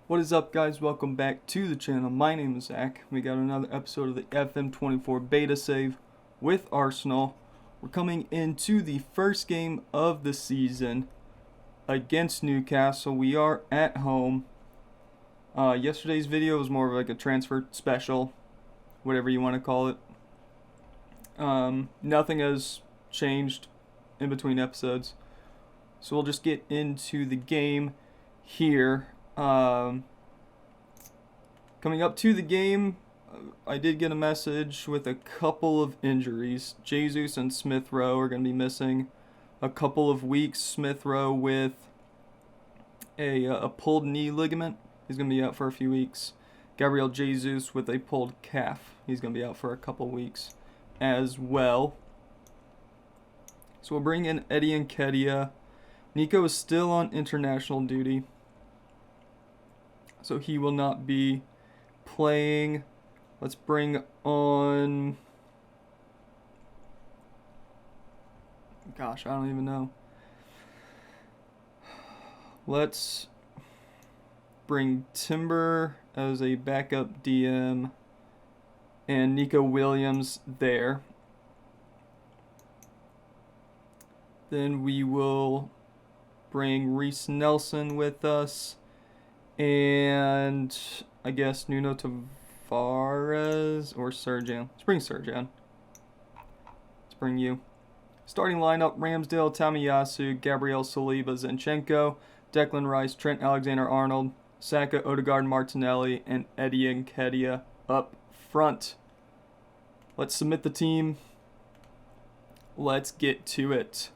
What is up, guys? Welcome back to the channel. My name is Zach. We got another episode of the FM24 Beta save with Arsenal. We're coming into the first game of the season against Newcastle. We are at home. Yesterday's video was more of like a transfer special, whatever you want to call it. Nothing has changed in between episodes, so we'll just get into the game here. Coming up to the game, I did get a message with a couple of injuries. Jesus and Smith Rowe are going to be missing a couple of weeks. Smith Rowe with a pulled knee ligament. He's going to be out for a few weeks. Gabriel Jesus with a pulled calf. He's going to be out for a couple weeks as well. So we'll bring in Eddie Nketiah. Nico is still on international duty, so he will not be playing. Let's bring on... Gosh, I don't even know. Let's bring Timber as a backup DM and Nico Williams there. Then we will bring Reece Nelson with us. And I guess Nuno Tavares or Serjan. Let's bring Serjan. Let's bring you. Starting lineup: Ramsdale, Tamiyasu, Gabriel Saliba, Zinchenko, Declan Rice, Trent Alexander-Arnold, Saka, Odegaard, Martinelli, and Eddie Nketiah up front. Let's submit the team. Let's get to it.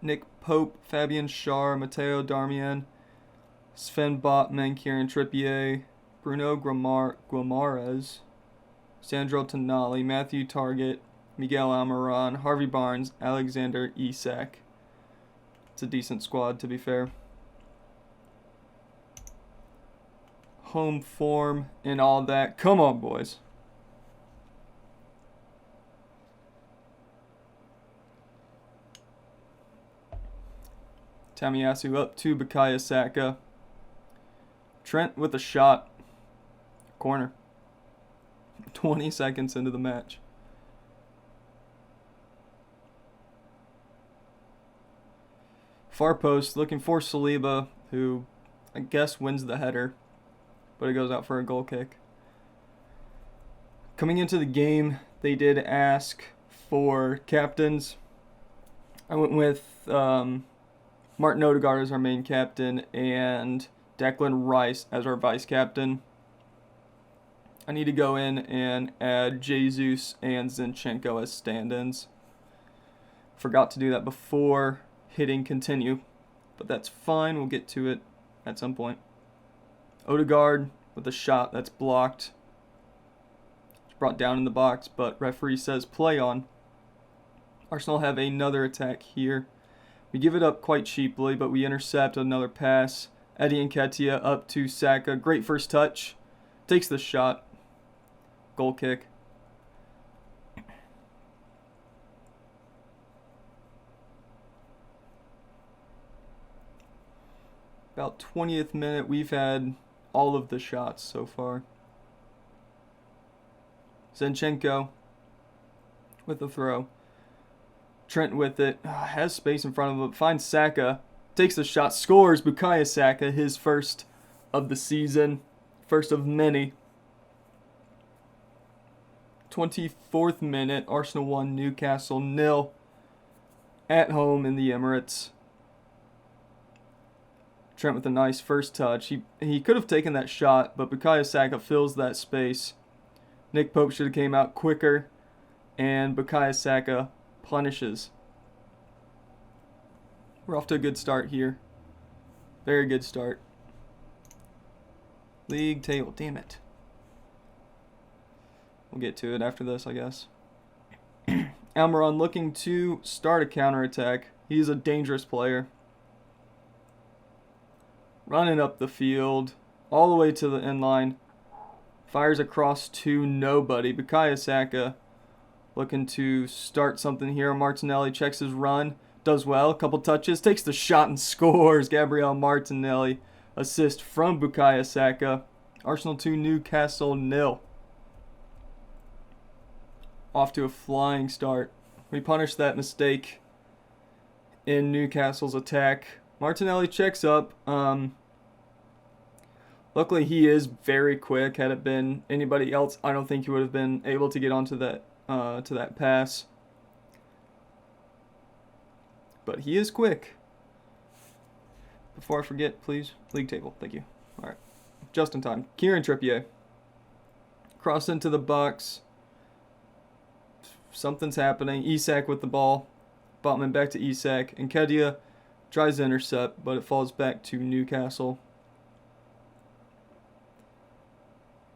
Nick Pope, Fabian Schär, Matteo Darmian, Sven Botman, Kieran Trippier, Bruno Guimaraes, Sandro Tonali, Matthew Target, Miguel Almiron, Harvey Barnes, Alexander Isak. It's a decent squad, to be fair. Home form and all that. Come on, boys. Tamiyasu up to Bukayo Saka. Trent with a shot. Corner. 20 seconds into the match. Far post, looking for Saliba, who I guess wins the header, but it goes out for a goal kick. Coming into the game, they did ask for captains. I went with Martin Odegaard as our main captain and Declan Rice as our vice captain. I need to go in and add Jesus and Zinchenko as stand-ins. Forgot to do that before hitting continue, but that's fine. We'll get to it at some point. Odegaard with a shot that's blocked. It's brought down in the box, but referee says play on. Arsenal have another attack here. We give it up quite cheaply, but we intercept another pass. Eddie Nketiah up to Saka. Great first touch. Takes the shot. Goal kick. About 20th minute, we've had all of the shots so far. Zinchenko with the throw. Trent with it, has space in front of him, finds Saka, takes the shot, scores. Bukayo Saka, his first of the season, first of many. 24th minute, Arsenal 1, Newcastle 0 at home in the Emirates. Trent with a nice first touch. He could have taken that shot, but Bukayo Saka fills that space. Nick Pope should have came out quicker, and Bukayo Saka punishes. We're off to a good start here. Very good start. League table, damn it. We'll get to it after this, I guess. Almiron looking to start a counterattack. He's a dangerous player. Running up the field, all the way to the end line. Fires across to nobody. Bukayo Saka looking to start something here. Martinelli checks his run, does well, a couple touches, takes the shot and scores. Gabriel Martinelli, assist from Bukayo Saka. Arsenal 2, Newcastle 0. Off to a flying start. We punished that mistake in Newcastle's attack. Martinelli checks up. Luckily, he is very quick. Had it been anybody else, I don't think he would have been able to get onto that to that pass. But he is quick. Before I forget, please, league table. Thank you. All right, just in time. Kieran Trippier. Cross into the box. Something's happening. Isak with the ball. Botman back to Isak. And Kedia tries to intercept, but it falls back to Newcastle.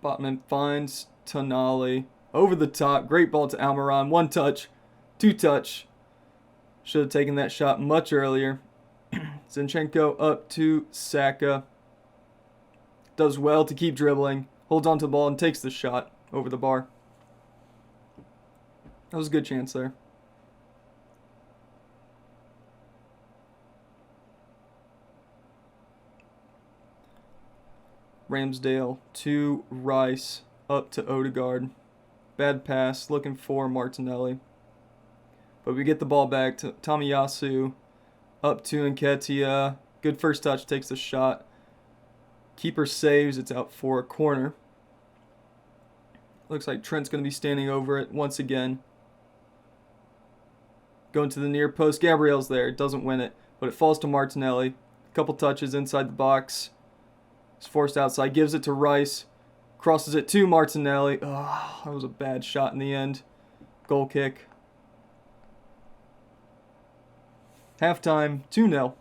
Botman finds Tonali. Over the top. Great ball to Almiron. 1 touch. 2 touch. Should have taken that shot much earlier. Zinchenko up to Saka. Does well to keep dribbling. Holds on to the ball and takes the shot over the bar. That was a good chance there. Ramsdale to Rice. Up to Odegaard. Bad pass. Looking for Martinelli. But we get the ball back to Tomiyasu. Up to Nketiah. Good first touch. Takes the shot. Keeper saves. It's out for a corner. Looks like Trent's going to be standing over it once again. Going to the near post. Gabriel's there. Doesn't win it. But it falls to Martinelli. A couple touches inside the box. It's forced outside. Gives it to Rice. Crosses it to Martinelli. Oh, that was a bad shot in the end. Goal kick. Halftime, 2-0.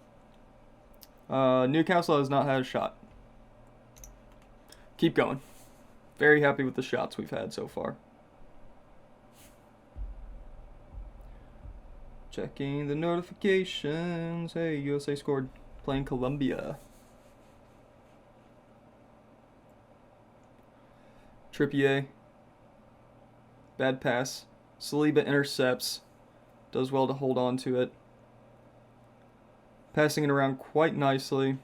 Newcastle has not had a shot. Keep going. Very happy with the shots we've had so far. Checking the notifications. Hey, USA scored. Playing Colombia. Trippier. Bad pass. Saliba intercepts. Does well to hold on to it. Passing it around quite nicely.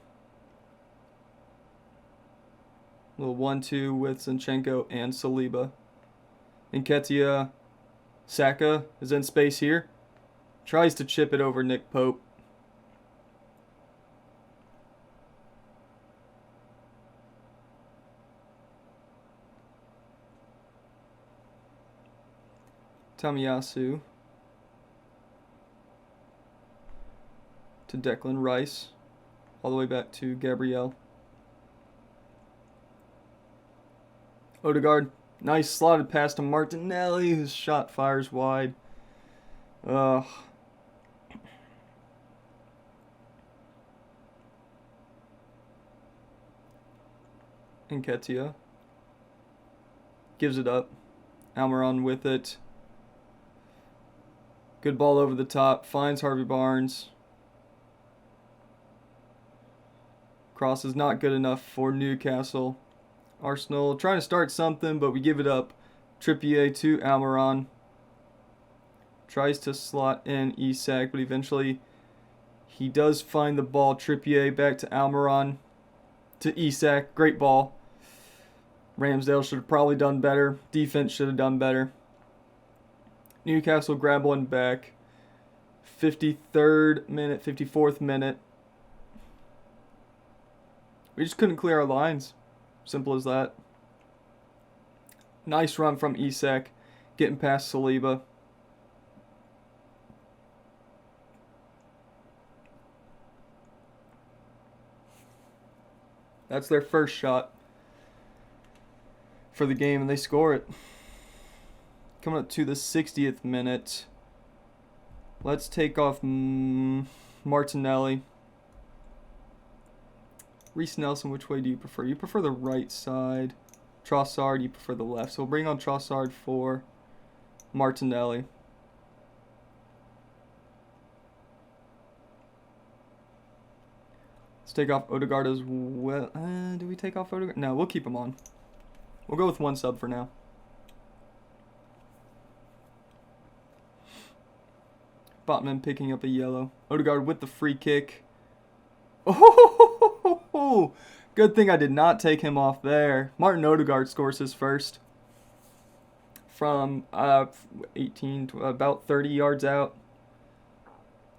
Little 1-2 with Zinchenko and Saliba. Nketiah. Saka is in space here. Tries to chip it over Nick Pope. Tomiyasu. To Declan Rice. All the way back to Gabriel. Odegaard. Nice slotted pass to Martinelli, whose shot fires wide. Ugh. Nketiah. Gives it up. Almiron with it. Good ball over the top. Finds Harvey Barnes. Cross is not good enough for Newcastle. Arsenal trying to start something, but we give it up. Trippier to Almiron. Tries to slot in Isak, but eventually he does find the ball. Trippier back to Almiron. To Isak. Great ball. Ramsdale should have probably done better. Defense should have done better. Newcastle grab one back. 53rd minute, 54th minute. We just couldn't clear our lines. Simple as that. Nice run from Isak. Getting past Saliba. That's their first shot for the game, and they score it. Coming up to the 60th minute. Let's take off Martinelli. Reece Nelson, which way do you prefer? You prefer the right side. Trossard, you prefer the left. So we'll bring on Trossard for Martinelli. Let's take off Odegaard as well. Do we take off Odegaard? No, we'll keep him on. We'll go with one sub for now. Botman picking up a yellow. Odegaard with the free kick. Oh, good thing I did not take him off there. Martin Odegaard scores his first from 18 to about 30 yards out.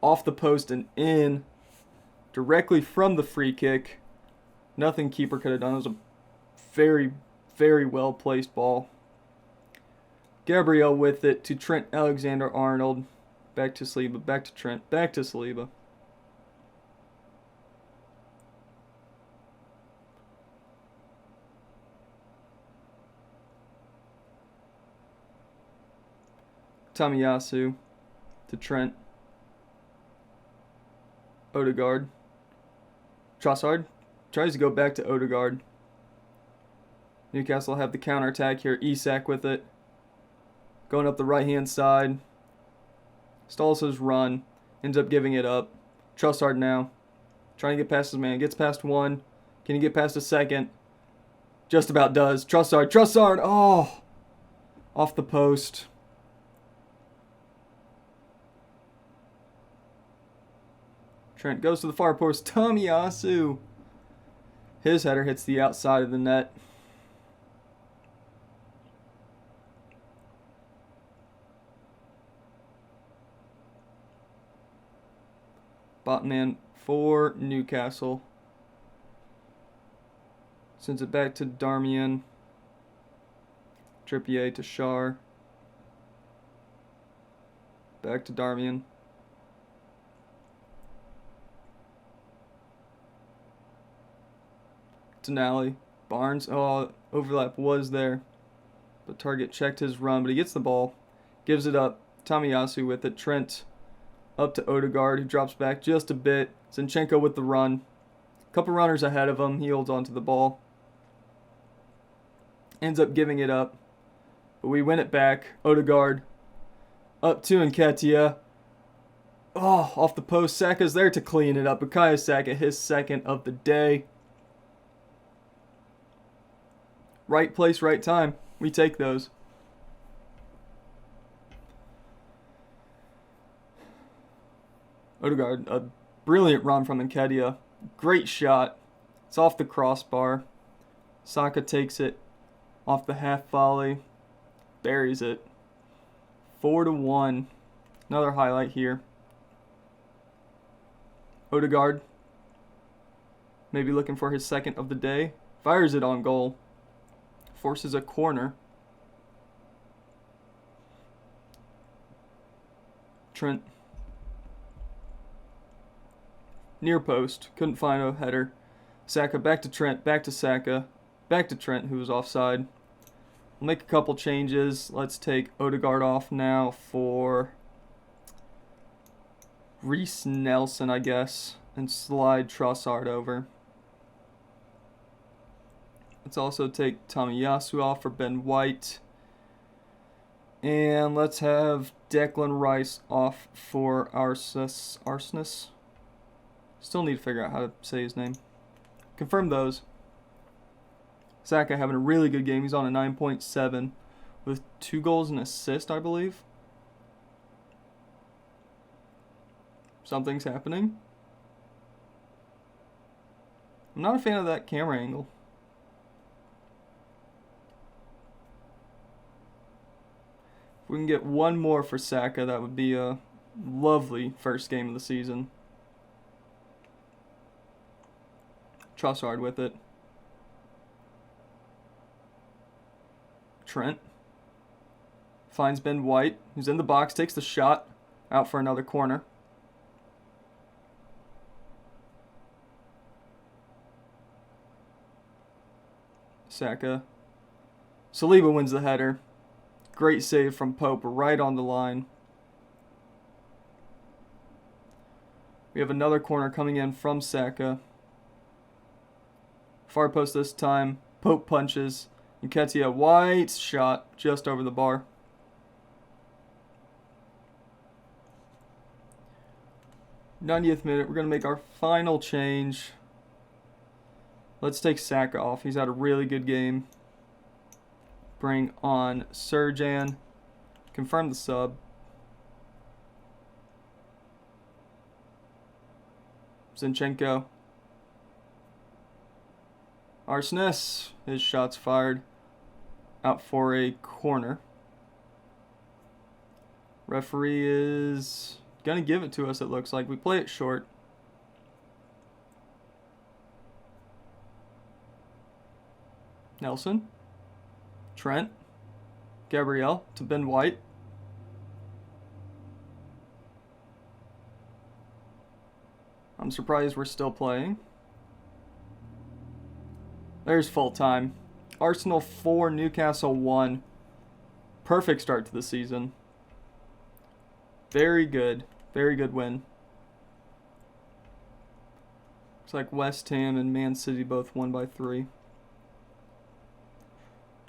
Off the post and in. Directly from the free kick. Nothing keeper could have done. It was a very, very well placed ball. Gabriel with it to Trent Alexander-Arnold. Back to Saliba. Back to Trent. Back to Saliba. Tomiyasu to Trent. Odegaard. Trossard tries to go back to Odegaard. Newcastle have the counter-attack here. Isak with it. Going up the right-hand side. Stalls his run. Ends up giving it up. Trossard now. Trying to get past his man. Gets past one. Can he get past a second? Just about does. Trossard. Trossard! Oh! Off the post. Trent goes to the far post. Tomiyasu. His header hits the outside of the net. Botman for Newcastle. Sends it back to Darmian. Trippier to Schär. Back to Darmian. Denali. Barnes. Oh, overlap was there. But Target checked his run, but he gets the ball. Gives it up. Tomiyasu with it. Trent up to Odegaard, who drops back just a bit. Zinchenko with the run. Couple runners ahead of him. He holds onto the ball. Ends up giving it up. But we win it back. Odegaard up to Nketiah. Oh, off the post. Saka's there to clean it up. Bukayo Saka, his second of the day. Right place, right time. We take those. Odegaard, a brilliant run from Nketiah. Great shot. It's off the crossbar. Saka takes it off the half volley. Buries it. 4-1. Another highlight here. Odegaard, maybe looking for his second of the day. Fires it on goal. Forces a corner. Trent. Near post. Couldn't find a header. Saka back to Trent. Back to Saka. Back to Trent, who was offside. We'll make a couple changes. Let's take Odegaard off now for Reece Nelson, I guess. And slide Trossard over. Let's also take Tomiyasu off for Ben White. And let's have Declan Rice off for Arsenis. Still need to figure out how to say his name. Confirm those. Saka having a really good game. He's on a 9.7 with 2 goals and assist, I believe. Something's happening. I'm not a fan of that camera angle. If we can get one more for Saka, that would be a lovely first game of the season. Trossard with it. Trent finds Ben White, who's in the box, takes the shot, out for another corner. Saka. Saliba wins the header. Great save from Pope, right on the line. We have another corner coming in from Saka. Far post this time. Pope punches. Nketiah, White shot just over the bar. '90th minute, we're going to make our final change. Let's take Saka off. He's had a really good game. Bring on Serjan. Confirm the sub. Zinchenko. Arsenis, his shot's fired out for a corner. Referee is going to give it to us, it looks like. We play it short. Nelson. Trent. Gabriel to Ben White. I'm surprised we're still playing. There's full time. Arsenal 4, Newcastle 1. Perfect start to the season. Very good. Very good win. Looks like West Ham and Man City both won by 3.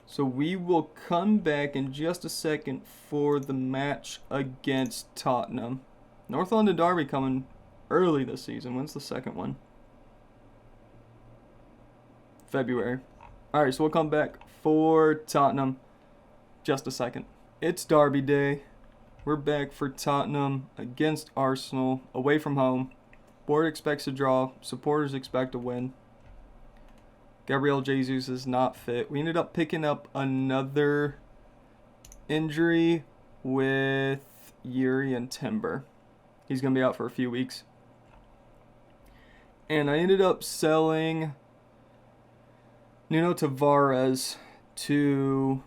So we will come back in just a second for the match against Tottenham. North London Derby coming early this season. When's the second one? February. Alright, so we'll come back for Tottenham just a second. It's Derby Day. We're back for Tottenham against Arsenal, away from home. Board expects a draw. Supporters expect a win. Gabriel Jesus is not fit. We ended up picking up another injury with Yuri and Timber. He's going to be out for a few weeks. And I ended up selling Nuno Tavares to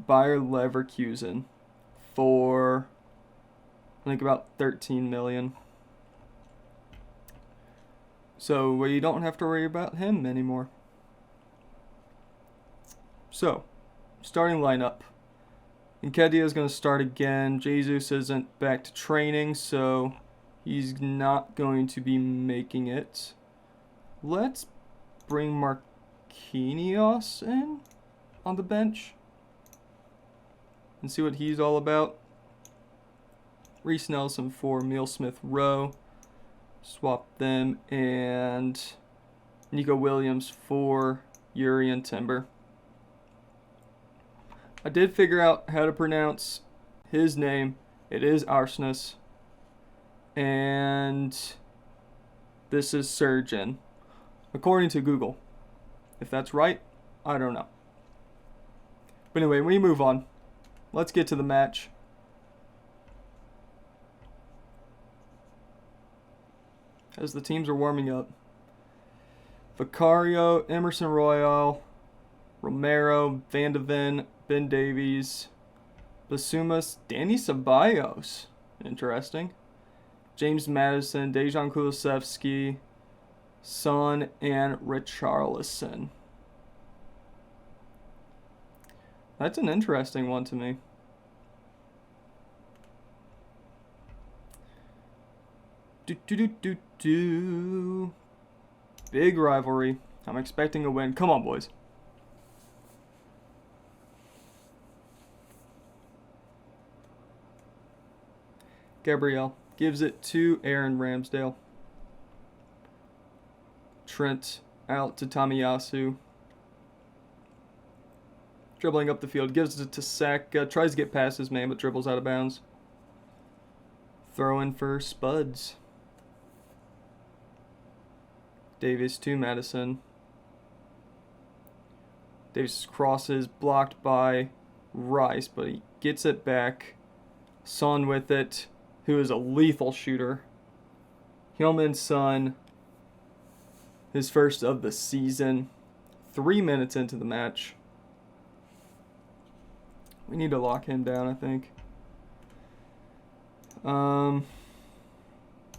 Bayer Leverkusen for, I think, about 13 million. So we don't have to worry about him anymore. So, starting lineup. Nketiah is going to start again. Jesus isn't back to training, so he's not going to be making it. Let's bring Marquinhos in on the bench and see what he's all about. Reece Nelson for Emile Smith-Rowe. Swap them, and Nico Williams for Yuri and Timber. I did figure out how to pronounce his name. It is Arsenis. And this is surgeon, according to Google. If that's right, I don't know. But anyway, we move on. Let's get to the match. As the teams are warming up. Vicario, Emerson Royale, Romero, Van de Ven, Ben Davies, Basumas, Danny Ceballos. Interesting. James Madison, Dejan Kulusevski, Son, and Richarlison. That's an interesting one to me. Big rivalry. I'm expecting a win. Come on, boys. Gabriel gives it to Aaron Ramsdale. Trent out to Tomiyasu. Dribbling up the field. Gives it to Saka. Tries to get past his man, but dribbles out of bounds. Throw in for Spuds. Davis to Madison. Davis crosses, blocked by Rice, but he gets it back. Son with it, who is a lethal shooter. Heung-min Son, his first of the season. 3 minutes into the match. We need to lock him down, I think.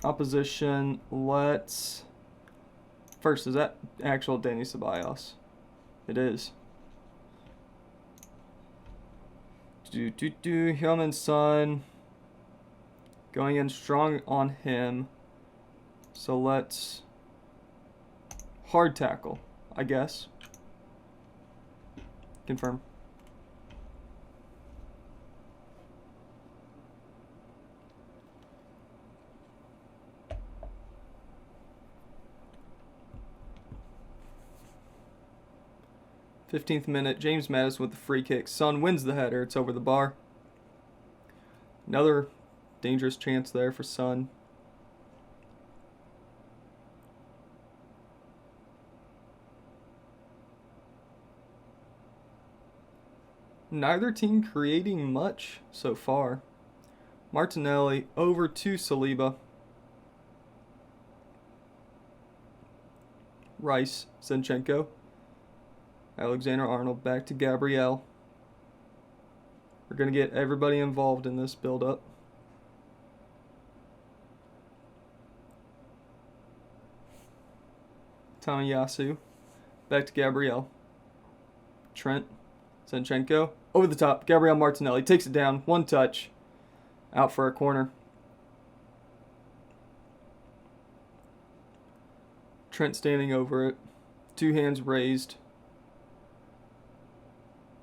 Opposition, let's... First, is that actual Danny Ceballos? It is. Heung-min Son. Going in strong on him. So let's... Hard tackle, I guess. Confirm. '15th minute, James Madison with the free kick. Son wins the header. It's over the bar. Another dangerous chance there for Son. neither team creating much so far. Martinelli over to Saliba. Rice, Zinchenko. Alexander-Arnold back to Gabriel. We're going to get everybody involved in this build-up. Tomiyasu. Back to Gabriel. Trent. Zinchenko. Over the top. Gabriel Martinelli takes it down. One touch. Out for a corner. Trent standing over it. Two hands raised.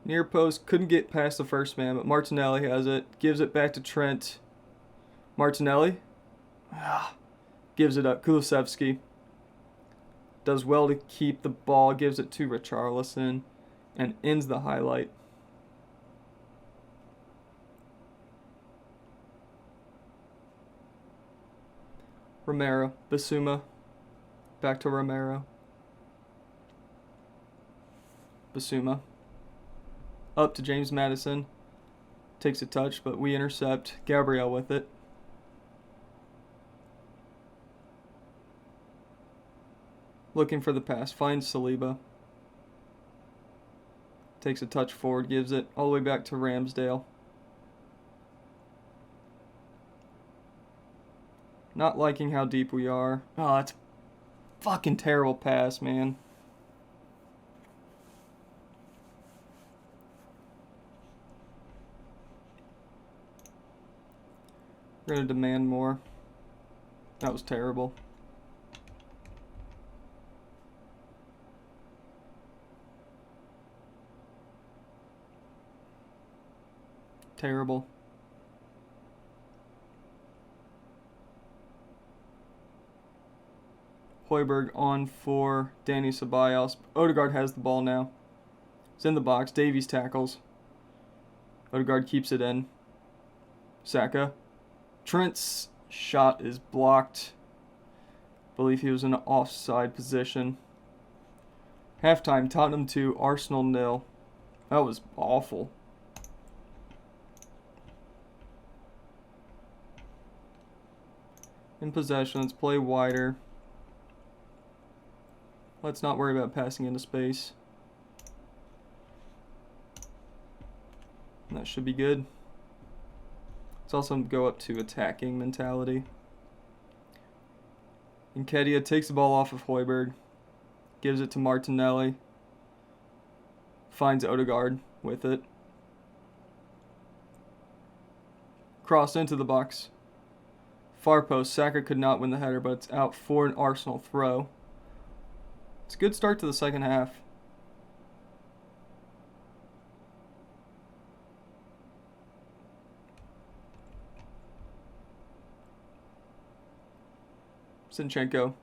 Near post. Couldn't get past the first man, but Martinelli has it. Gives it back to Trent. Martinelli. Gives it up. Kulusevski. Does well to keep the ball. Gives it to Richarlison. And ends the highlight. Romero. Basuma. Back to Romero. Basuma. Up to James Maddison. Takes a touch, but we intercept. Gabriel with it. Looking for the pass. Finds Saliba. Takes a touch forward. Gives it all the way back to Ramsdale. Not liking how deep we are. Oh, that's a fucking terrible pass, man. We're going to demand more. That was terrible. Terrible. Højbjerg on for Danny Ceballos. Odegaard has the ball now. It's in the box. Davies tackles. Odegaard keeps it in. Saka. Trent's shot is blocked. I believe he was in an offside position. Halftime, Tottenham 2, Arsenal 0. That was awful. In possession, let's play wider. Let's not worry about passing into space. And that should be good. Let's also go up to attacking mentality. Nketiah takes the ball off of Højbjerg. Gives it to Martinelli. Finds Odegaard with it. Cross into the box. Far post. Saka could not win the header, but it's out for an Arsenal throw. It's a good start to the second half. Zinchenko.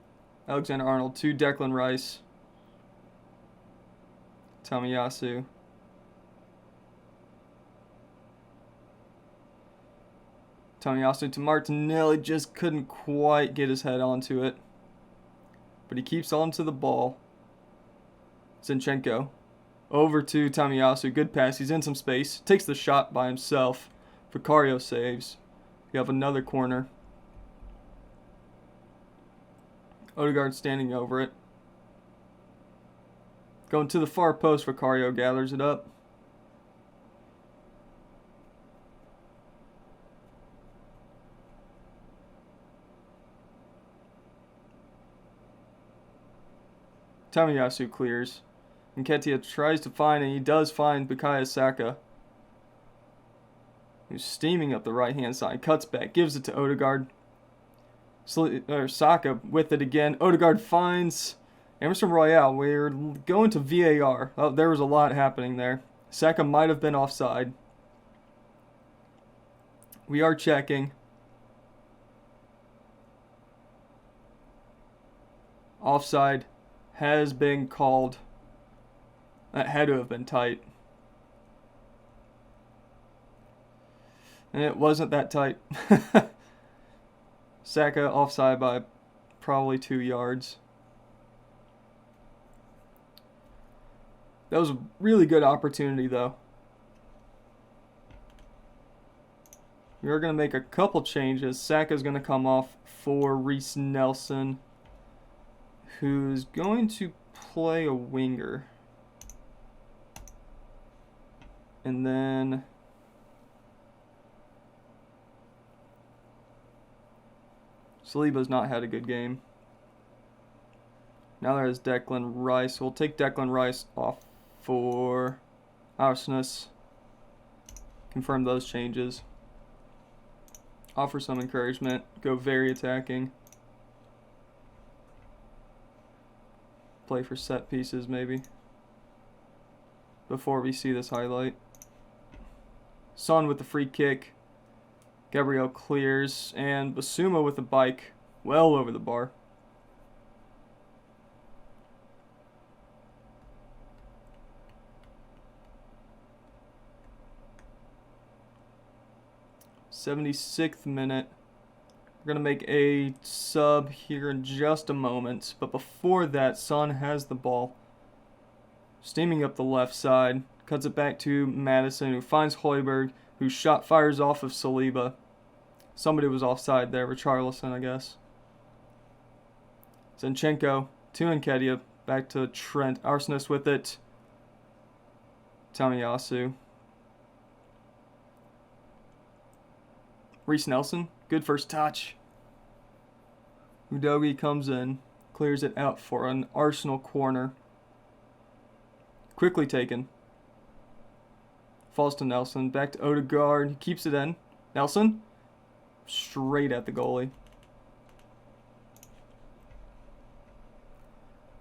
Alexander-Arnold to Declan Rice. Tomiyasu. Tomiyasu to Martinelli. Just couldn't quite get his head onto it. But he keeps on to the ball. Zinchenko. Over to Tomiyasu. Good pass. He's in some space. Takes the shot by himself. Vicario saves. We have another corner. Odegaard standing over it. Going to the far post. Vicario gathers it up. Tomiyasu clears. Nketiah tries to find, and he does find Bukayo Saka, who's steaming up the right-hand side. Cuts back, gives it to Odegaard. Saka with it again. Odegaard finds Emerson Royale. We're going to VAR. Oh, there was a lot happening there. Saka might have been offside. We are checking. Offside has been called. That had to have been tight. And it wasn't that tight. Saka offside by probably 2 yards. That was a really good opportunity, though. We are going to make a couple changes. Saka's going to come off for Reese Nelson, who's going to play a winger. And then Saliba's not had a good game. Now there's Declan Rice. We'll take Declan Rice off for Arsnes. Confirm those changes. Offer some encouragement. Go very attacking. Play for set pieces maybe. Before we see this highlight. Son with the free kick. Gabriel clears. And Basuma with the bike. Well over the bar. '76th minute. We're going to make a sub here in just a moment. But before that, Son has the ball. Steaming up the left side. Cuts it back to Madison, who finds Højbjerg, whose shot fires off of Saliba. Somebody was offside there. Richarlison, I guess. Zinchenko to Nketiah. Back to Trent. Arsnes with it. Tomiyasu. Reese Nelson, good first touch. Udogie comes in, clears it out for an Arsenal corner. Quickly taken. Falls to Nelson, back to Odegaard, he keeps it in. Nelson, straight at the goalie.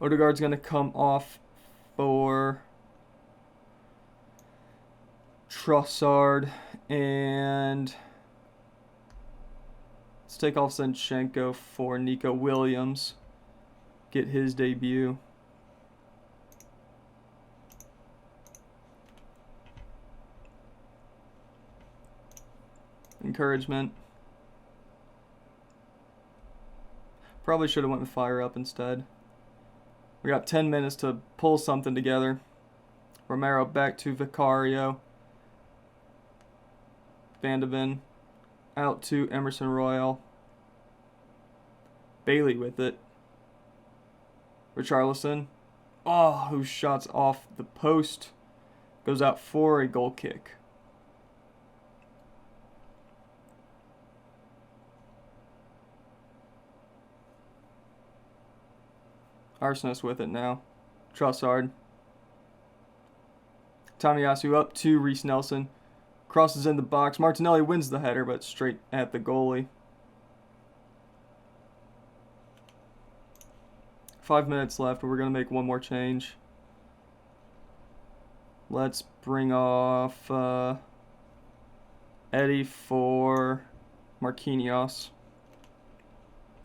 Odegaard's going to come off for Trossard, and let's take off Zinchenko for Nico Williams. Get his debut. Encouragement. Probably should have went with fire up instead. We got 10 minutes to pull something together. Romero back to Vicario. Van de Ven out to Emerson Royal. Bailey with it. Richarlison. Oh, who shots off the post. Goes out for a goal kick. Arsnes with it now. Trossard. Tomiyasu up to Reese Nelson. Crosses in the box. Martinelli wins the header, but straight at the goalie. 5 minutes left. We're going to make one more change. Let's bring off Eddie for Marquinhos.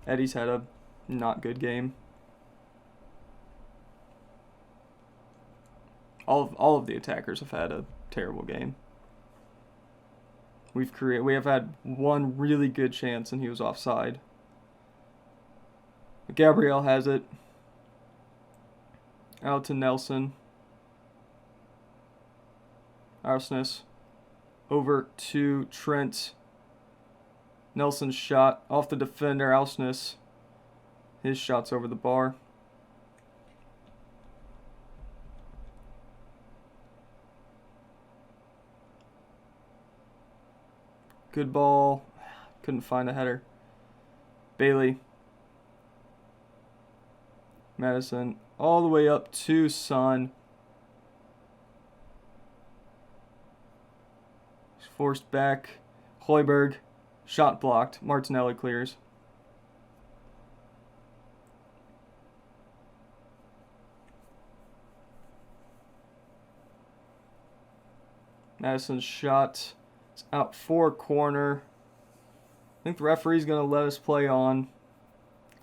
Eddie's had a not good game. All of the attackers have had a terrible game. We have had one really good chance and he was offside. Gabriel has it. Out to Nelson. Arsnes. Over to Trent. Nelson's shot off the defender. Arsnes. His shot's over the bar. Good ball. Couldn't find a header. Bailey. Madison. All the way up to Son. He's forced back. Højbjerg. Shot blocked. Martinelli clears. Madison's shot. It's out for a corner. I think the referee's going to let us play on.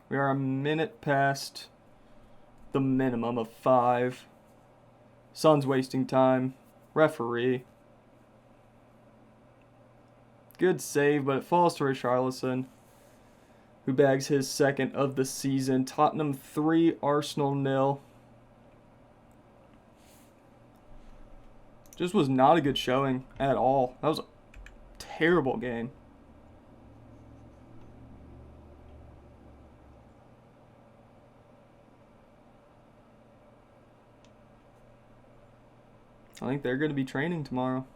We are a minute past the minimum of 5. Son's wasting time. Referee. Good save, but it falls to Richarlison, who bags his second of the season. Tottenham 3, Arsenal 0. Just was not a good showing at all. That was a terrible game. I think they're going to be training tomorrow.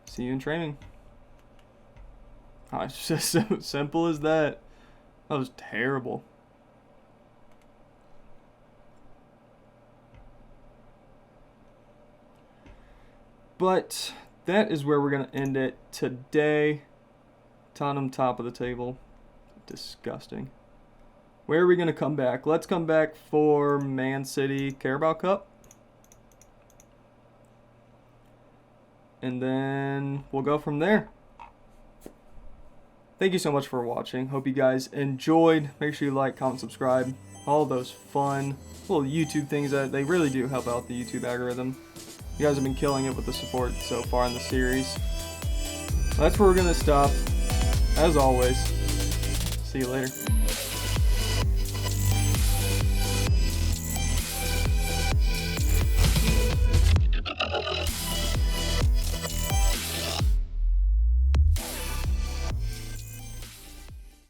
See you in training. Oh, it's just so simple as that. That was terrible. But that is where we're going to end it today. Tottenham top of the table. Disgusting. Where are we going to come back? Let's come back for Man City Carabao Cup. And then we'll go from there. Thank you so much for watching. Hope you guys enjoyed. Make sure you like, comment, subscribe. All those fun little YouTube things that they really do help out the YouTube algorithm. You guys have been killing it with the support so far in the series. That's where we're going to stop. As always, see you later.